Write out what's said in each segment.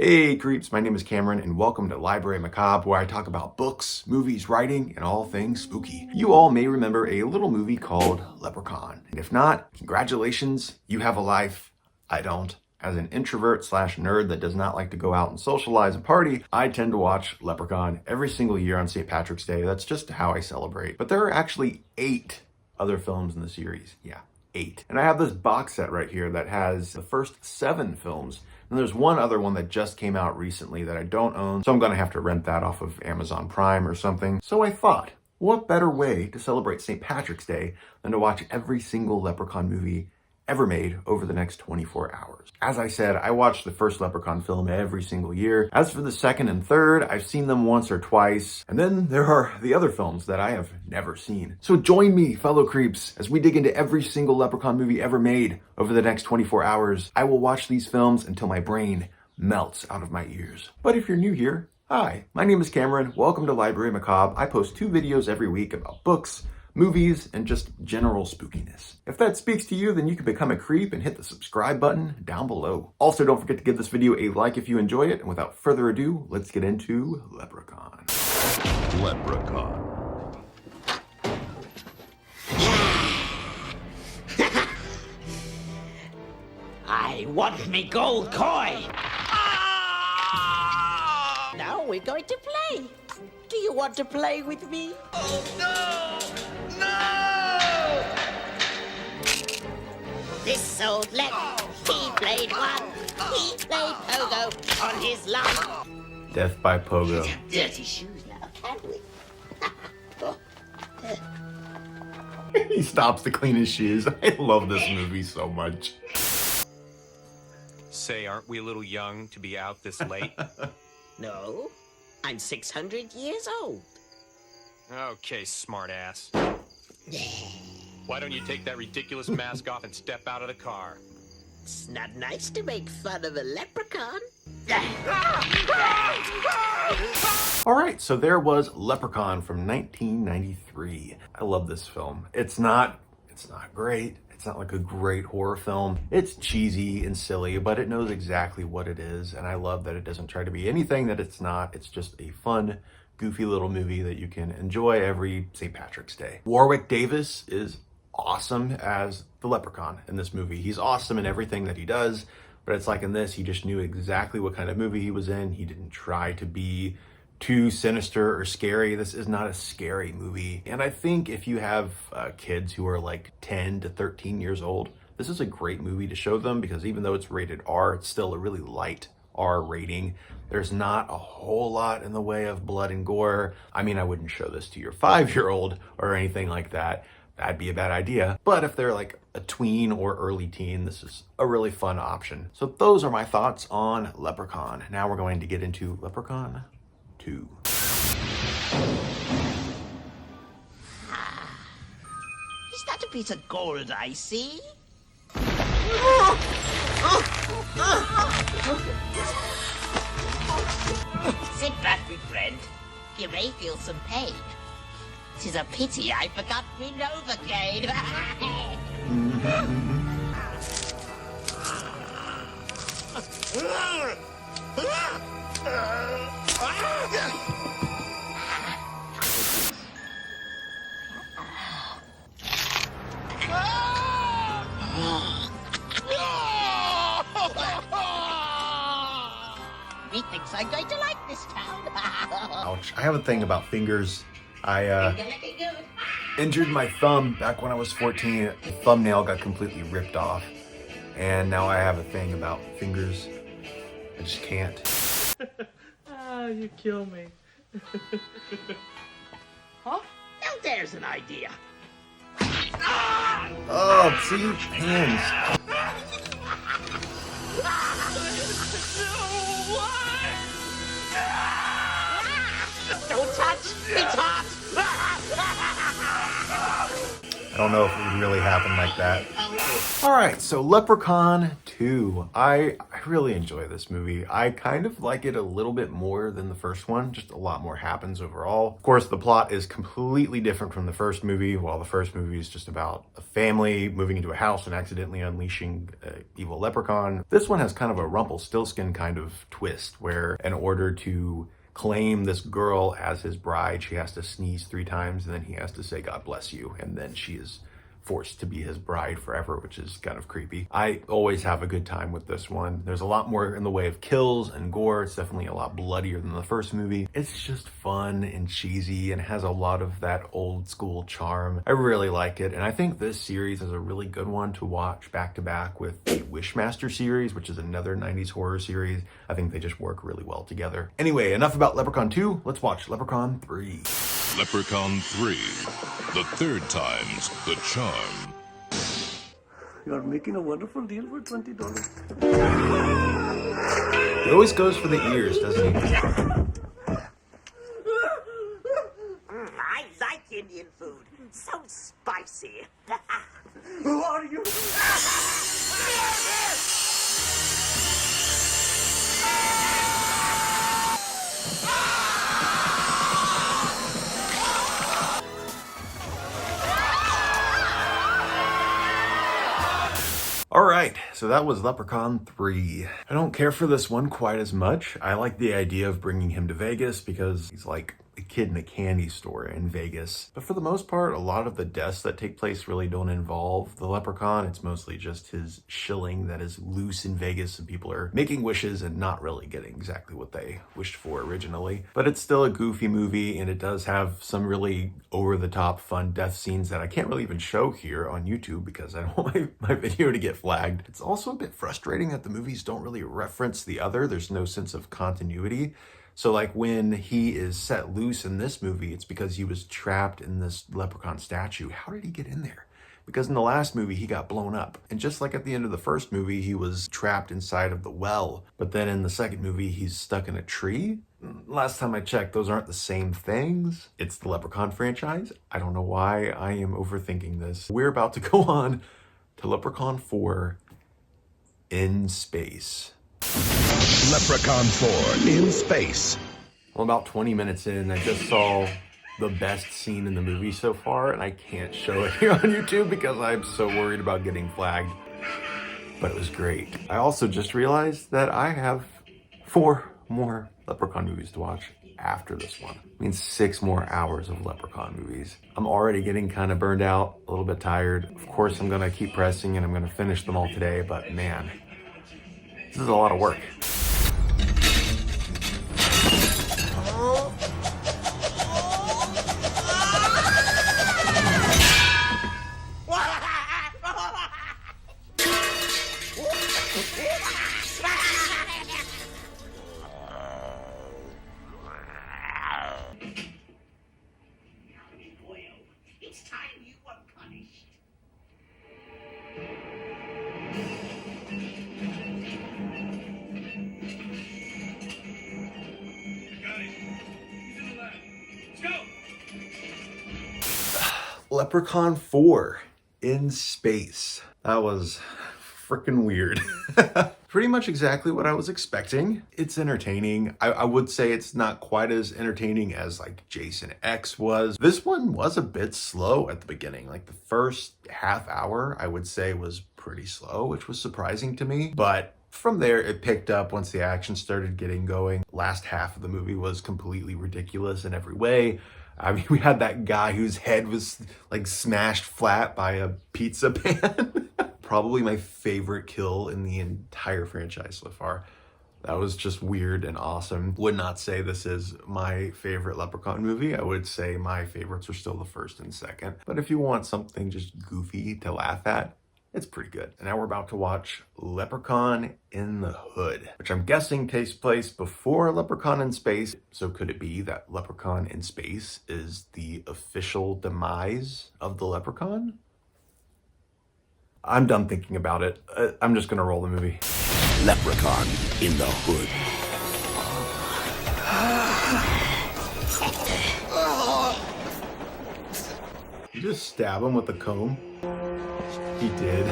Hey creeps, my name is Cameron and welcome to Library Macabre, where I talk about books, movies, writing, and all things spooky. You all may remember a little movie called Leprechaun. And if not, congratulations, you have a life. I don't. As an introvert slash nerd that does not like to go out and socialize and party, I tend to watch Leprechaun every single year on St. Patrick's Day. That's just how I celebrate. But there are actually 8 other films in the series. Yeah, 8. And I have this box set right here that has the first 7 films. And there's one other one that just came out recently that I don't own, so I'm gonna have to rent that off of Amazon Prime or something. So I thought, what better way to celebrate St. Patrick's Day than to watch every single Leprechaun movie ever made over the next 24 hours. As I said, I watched the first Leprechaun film every single year. As for the second and third, I've seen them once or twice. And then there are the other films that I have never seen. So join me, fellow creeps, as we dig into every single Leprechaun movie ever made over the next 24 hours. I will watch these films until my brain melts out of my ears. But if you're new here, hi, my name is Cameron. Welcome to Library Macabre. I post 2 videos every week about books, movies, and just general spookiness. If that speaks to you, then you can become a creep and hit the subscribe button down below. Also, don't forget to give this video a like if you enjoy it. And without further ado, let's get into Leprechaun. Leprechaun. I want me gold coin. Now we're going to play. Do you want to play with me? Oh no! No! This old Lep, he played one. He played pogo on his lump. Death by Pogo. Dirty shoes now, can we? He stops to clean his shoes. I love this movie so much. Say, aren't we a little young to be out this late? No, I'm 600 years old. Okay, smartass. Why don't you take that ridiculous mask off and step out of the car? It's not nice to make fun of a leprechaun. All right, so there was Leprechaun from 1993. I love this film. It's not great. It's not like a great horror film. It's cheesy and silly, but it knows exactly what it is. And I love that it doesn't try to be anything that it's not. It's just a fun, goofy little movie that you can enjoy every St. Patrick's Day. Warwick Davis is awesome as the Leprechaun in this movie. He's awesome in everything that he does, but it's like in this, he just knew exactly what kind of movie he was in. He didn't try to be too sinister or scary. This is not a scary movie. And I think if you have kids who are like 10 to 13 years old, this is a great movie to show them, because even though it's rated R, it's still a really light R rating. There's not a whole lot in the way of blood and gore. I mean, I wouldn't show this to your 5-year-old or anything like that. That'd be a bad idea. But if they're like a tween or early teen, this is a really fun option. So those are my thoughts on Leprechaun. Now we're going to get into Leprechaun 2. Is that a piece of gold I see? Sit back, my friend. You may feel some pain. 'Tis a pity I forgot me Novocaine. Methinks I'm going to like this town. Ouch. I have a thing about fingers. I injured my thumb back when I was 14. The thumbnail got completely ripped off. And now I have a thing about fingers. I just can't. Ah, you kill me. Huh? Now there's an idea. Oh, see? Hands. Don't touch! It's hot! I don't know if it would really happen like that. All right, so Leprechaun 2. I really enjoy this movie. I kind of like it a little bit more than the first one, just a lot more happens overall. Of course, the plot is completely different from the first movie. While the first movie is just about a family moving into a house and accidentally unleashing an evil leprechaun, this one has kind of a Rumpelstiltskin kind of twist, where in order to claim this girl as his bride, she has to sneeze 3 times and then he has to say, "God bless you," and then she is forced to be his bride forever, which is kind of creepy. I always have a good time with this one. There's a lot more in the way of kills and gore. It's definitely a lot bloodier than the first movie. It's just fun and cheesy and has a lot of that old school charm. I really like it, and I think this series is a really good one to watch back to back with the Wishmaster series, which is another 90s horror series. I think they just work really well together. Anyway, enough about Leprechaun 2. Let's watch Leprechaun 3. Leprechaun 3. The third time's the charm. You're making a wonderful deal for $20. He always goes for the ears, doesn't he? I like Indian food. So spicy. Who are you? All right, so that was Leprechaun 3. I don't care for this one quite as much. I like the idea of bringing him to Vegas because he's like a kid in a candy store in Vegas. But for the most part, a lot of the deaths that take place really don't involve the leprechaun. It's mostly just his shilling that is loose in Vegas and people are making wishes and not really getting exactly what they wished for originally. But it's still a goofy movie and it does have some really over-the-top fun death scenes that I can't really even show here on YouTube because I don't want my video to get flagged. It's also a bit frustrating that the movies don't really reference the other. There's no sense of continuity. So like when he is set loose in this movie, it's because he was trapped in this leprechaun statue. How did he get in there? Because in the last movie, he got blown up. And just like at the end of the first movie, he was trapped inside of the well. But then in the second movie, he's stuck in a tree. Last time I checked, those aren't the same things. It's the Leprechaun franchise. I don't know why I am overthinking this. We're about to go on to Leprechaun 4 in Space. Leprechaun 4 in Space. Well, about 20 minutes in, I just saw the best scene in the movie so far, and I can't show it here on YouTube because I'm so worried about getting flagged. But it was great. I also just realized that I have 4 more Leprechaun movies to watch after this one. It means 6 more hours of Leprechaun movies. I'm already getting kind of burned out, a little bit tired. Of course, I'm gonna keep pressing and I'm gonna finish them all today, but man, this is a lot of work. It's time you were punished. Leprechaun 4 in Space. That was freaking weird. Pretty much exactly what I was expecting. It's entertaining. I would say it's not quite as entertaining as like Jason X was. This one was a bit slow at the beginning. Like the first half hour, I would say was pretty slow, which was surprising to me. But from there, it picked up once the action started getting going. Last half of the movie was completely ridiculous in every way. I mean, we had that guy whose head was like smashed flat by a pizza pan. Probably my favorite kill in the entire franchise so far. That was just weird and awesome. Would not say this is my favorite Leprechaun movie. I would say my favorites are still the first and second. But if you want something just goofy to laugh at, it's pretty good. And now we're about to watch Leprechaun in the Hood, which I'm guessing takes place before Leprechaun in Space. So could it be that Leprechaun in Space is the official demise of the Leprechaun? I'm done thinking about it. I'm just gonna roll the movie. Leprechaun in the Hood. You just stab him with a comb? He did.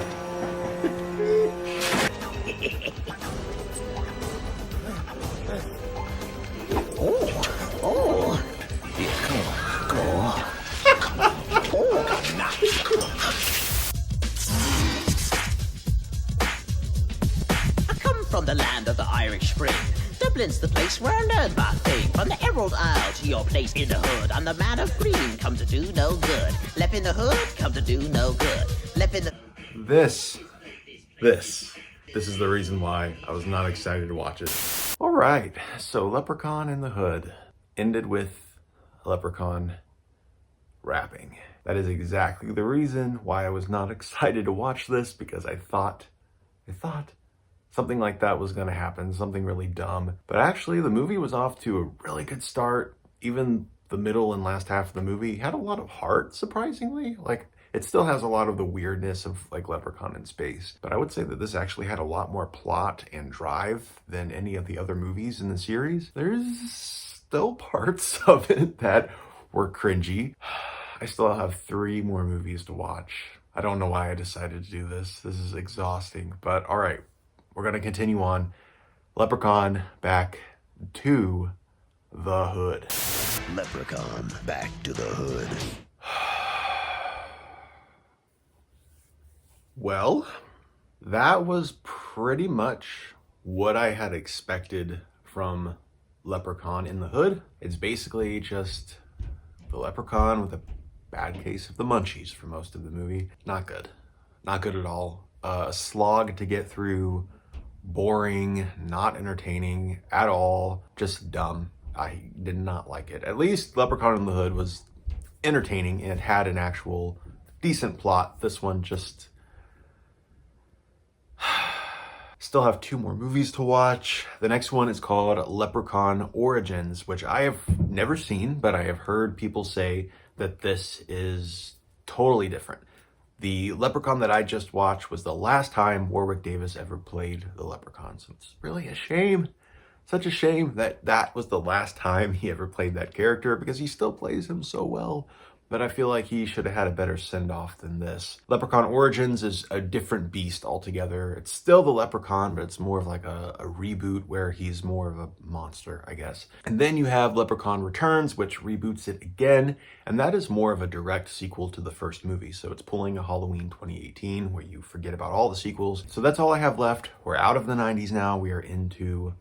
I come from the land of the Irish Spring. Dublin's the place where I learned my thing. From the Emerald Isle to your place in the hood, I'm the man of green, come to do no good. Left in the hood, come to do no good. Left in the... This is the reason why I was not excited to watch it. All right, so Leprechaun in the Hood ended with a leprechaun rapping. That is exactly the reason why I was not excited to watch this, because I thought something like that was gonna happen, something really dumb. But actually, the movie was off to a really good start. Even the middle and last half of the movie had a lot of heart, surprisingly. Like, it still has a lot of the weirdness of like Leprechaun in space, but I would say that this actually had a lot more plot and drive than any of the other movies in the series. There's still parts of it that were cringy. I still have 3 more movies to watch. I don't know why I decided to do this. This is exhausting, but all right, we're gonna continue on. Leprechaun back to the hood. Leprechaun back to the hood. Well, that was pretty much what I had expected from Leprechaun in the Hood. It's basically just the leprechaun with a bad case of the munchies for most of the movie. Not good. Not good at all. A slog to get through, boring, not entertaining at all, just dumb. I did not like it. At least Leprechaun in the Hood was entertaining and had an actual decent plot. This one just... Still have 2 more movies to watch. The next one is called Leprechaun Origins, which I have never seen, but I have heard people say that this is totally different. The Leprechaun that I just watched was the last time Warwick Davis ever played the Leprechaun, so it's really a shame. Such a shame that that was the last time he ever played that character, because he still plays him so well. But I feel like he should have had a better send-off than this. Leprechaun Origins is a different beast altogether. It's still the Leprechaun, but it's more of like a reboot where he's more of a monster, I guess. And then you have Leprechaun Returns, which reboots it again, and that is more of a direct sequel to the first movie. So it's pulling a Halloween 2018 where you forget about all the sequels. So that's all I have left. We're out of the 90s now. We are into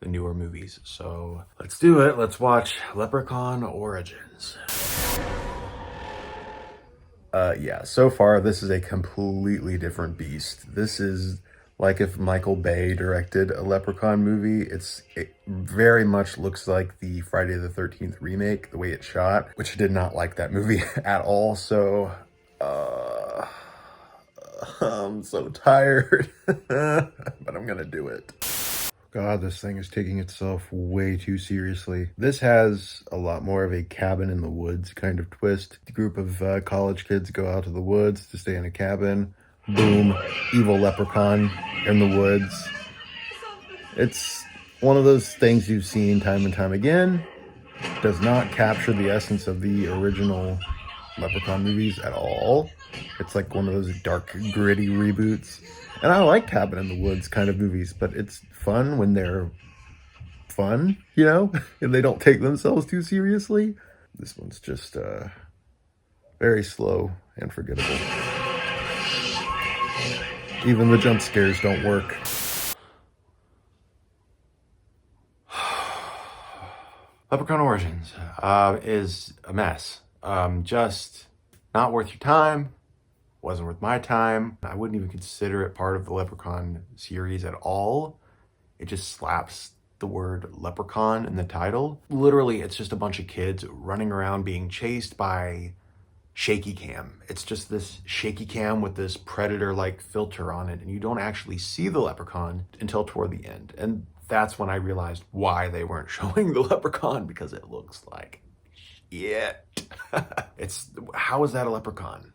the newer movies. So let's do it. Let's watch Leprechaun Origins. Yeah, so far this is a completely different beast. This is like if Michael Bay directed a Leprechaun movie. It very much looks like the Friday the 13th remake, the way it's shot, which I did not like that movie at all. So, I'm so tired, but I'm gonna do it. God, this thing is taking itself way too seriously. This has a lot more of a cabin in the woods kind of twist. A group of college kids go out to the woods to stay in a cabin. Boom, evil leprechaun in the woods. It's one of those things you've seen time and time again. Does not capture the essence of the original Leprechaun movies at all. It's like one of those dark, gritty reboots. And I like Cabin in the Woods kind of movies, but it's fun when they're fun, you know? And they don't take themselves too seriously. This one's just very slow and forgettable. Even the jump scares don't work. Leprechaun Origins is a mess. Just not worth your time. Wasn't worth my time. I wouldn't even consider it part of the Leprechaun series at all. It just slaps the word leprechaun in the title. Literally, it's just a bunch of kids running around being chased by shaky cam. It's just this shaky cam with this predator-like filter on it, and you don't actually see the leprechaun until toward the end. And that's when I realized why they weren't showing the leprechaun, because it looks like shit. How is that a leprechaun?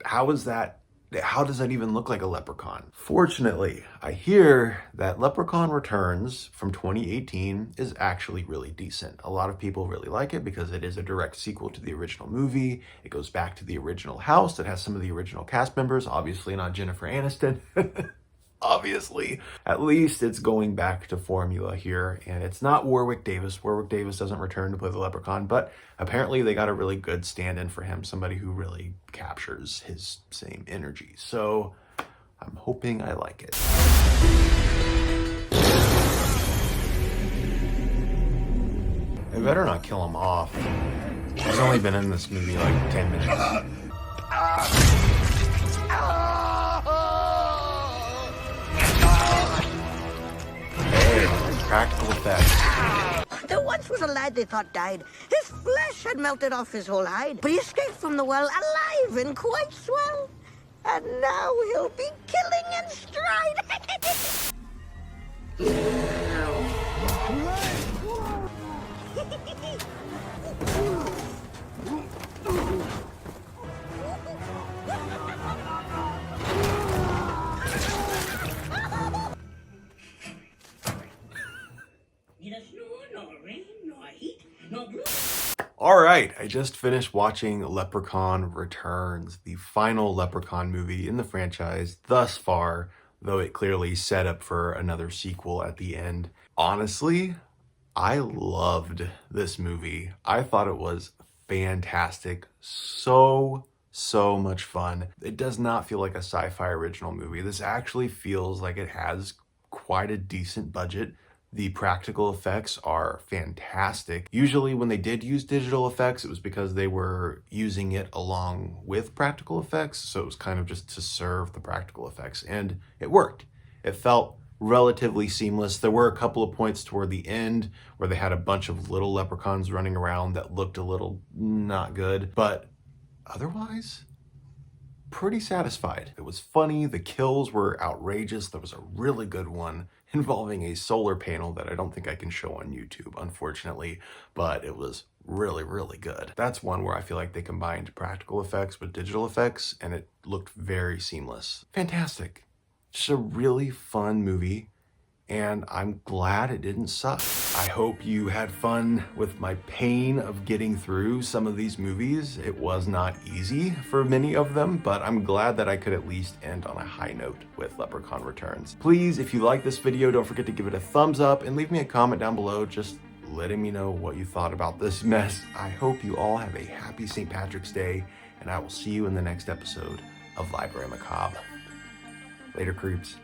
How does that even look like a leprechaun? Fortunately, I hear that Leprechaun Returns from 2018 is actually really decent. A lot of people really like it because it is a direct sequel to the original movie. It goes back to the original house. It has some of the original cast members, obviously not Jennifer Aniston. obviously. At least it's going back to formula here, and it's not Warwick Davis. Warwick Davis doesn't return to play the Leprechaun, but apparently they got a really good stand-in for him, somebody who really captures his same energy. So I'm hoping I like it. They better not kill him off. He's only been in this movie like 10 minutes. Practical effects. There once was a lad they thought died. His flesh had melted off his whole hide, but he escaped from the well alive and quite swell. And now he'll be killing in stride. All right, I just finished watching Leprechaun Returns, the final Leprechaun movie in the franchise thus far, though it clearly set up for another sequel at the end. Honestly, I loved this movie. I thought it was fantastic. So much fun. It does not feel like a sci-fi original movie. This actually feels like it has quite a decent budget. The practical effects are fantastic. Usually when they did use digital effects, it was because they were using it along with practical effects. So it was kind of just to serve the practical effects, and it worked. It felt relatively seamless. There were a couple of points toward the end where they had a bunch of little leprechauns running around that looked a little not good, but otherwise, pretty satisfied. It was funny. The kills were outrageous. There was a really good one involving a solar panel that I don't think I can show on YouTube, unfortunately, but it was really good. That's one where I feel like they combined practical effects with digital effects, and it looked very seamless. Fantastic. Just a really fun movie, and I'm glad it didn't suck. I hope you had fun with my pain of getting through some of these movies. It was not easy for many of them, but I'm glad that I could at least end on a high note with Leprechaun Returns. Please, if you like this video, don't forget to give it a thumbs up and leave me a comment down below just letting me know what you thought about this mess. I hope you all have a happy St. Patrick's Day, and I will see you in the next episode of Library Macabre. Later, creeps.